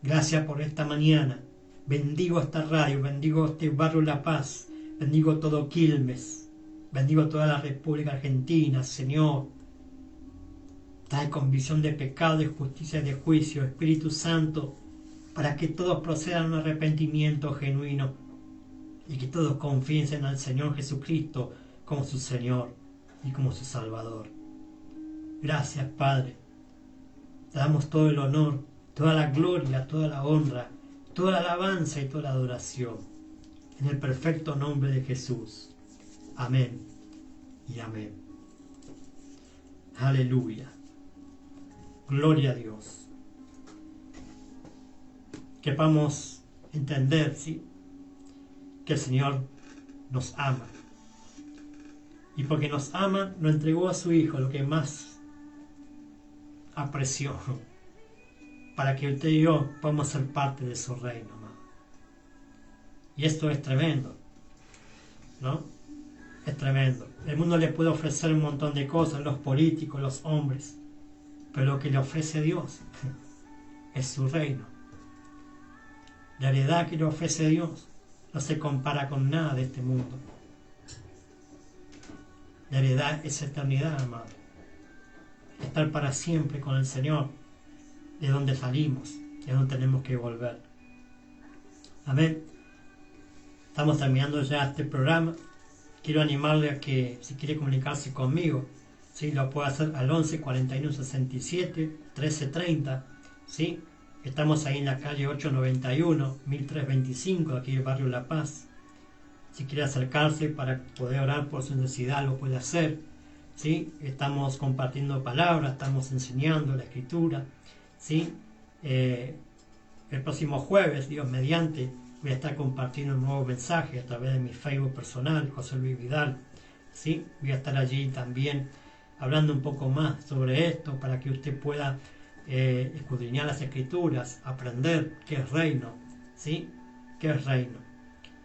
Gracias por esta mañana. Bendigo esta radio, bendigo este barrio La Paz, bendigo todo Quilmes, bendigo toda la República Argentina, Señor. Trae convicción de pecado, de justicia y de juicio, Espíritu Santo, para que todos procedan a un arrepentimiento genuino y que todos confíen al Señor Jesucristo como su Señor y como su Salvador. Gracias, Padre. Te damos todo el honor, toda la gloria, toda la honra, toda la alabanza y toda la adoración, en el perfecto nombre de Jesús. Amén y amén. Aleluya. Gloria a Dios. Que podamos entender, ¿sí?, que el Señor nos ama. Y porque nos ama, nos entregó a su Hijo, lo que más apreció, para que usted y yo podamos ser parte de su reino, ¿no? Y esto es tremendo, ¿no? Es tremendo. El mundo le puede ofrecer un montón de cosas, los políticos, los hombres, pero lo que le ofrece Dios es su reino. La heredad que le ofrece Dios no se compara con nada de este mundo. La heredad es eternidad, amado. Estar para siempre con el Señor, de donde salimos, de donde tenemos que volver. Amén. Estamos terminando ya este programa. Quiero animarle a que, si quiere comunicarse conmigo, ¿sí?, lo puede hacer al 11 41 67 13 30, ¿sí? Estamos ahí en la calle 891, 1325, aquí en el barrio La Paz. Si quiere acercarse para poder orar por su necesidad, lo puede hacer, ¿sí? Estamos compartiendo palabras, estamos enseñando la Escritura, ¿sí? El próximo jueves, Dios mediante, voy a estar compartiendo un nuevo mensaje a través de mi Facebook personal, José Luis Vidal, ¿sí? Voy a estar allí también hablando un poco más sobre esto para que usted pueda escudriñar las Escrituras, aprender qué es reino, ¿sí? ¿Qué es reino?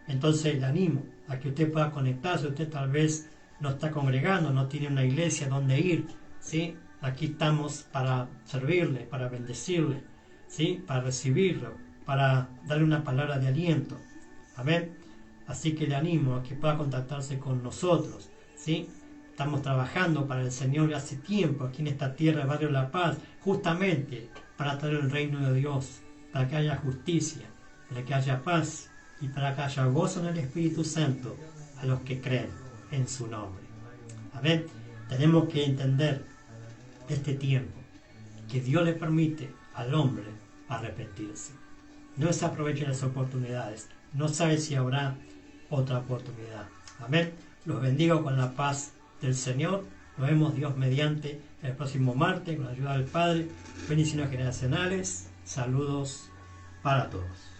Entonces le animo a que usted pueda conectarse. Usted tal vez no está congregando, no tiene una iglesia donde ir, ¿sí? Aquí estamos para servirle, para bendecirle, ¿sí? Para recibirlo, para darle una palabra de aliento. Amén. Así que le animo a que pueda contactarse con nosotros, ¿sí? Estamos trabajando para el Señor hace tiempo aquí en esta tierra de Barrio La Paz, justamente para traer el reino de Dios, para que haya justicia, para que haya paz y para que haya gozo en el Espíritu Santo a los que creen en su nombre. Amén. Tenemos que entender este tiempo que Dios le permite al hombre arrepentirse. No se aprovechen las oportunidades. No sabe si habrá otra oportunidad. Amén. Los bendigo con la paz del Señor. Nos vemos Dios mediante el próximo martes con la ayuda del Padre. Bendiciones generacionales. Saludos para todos.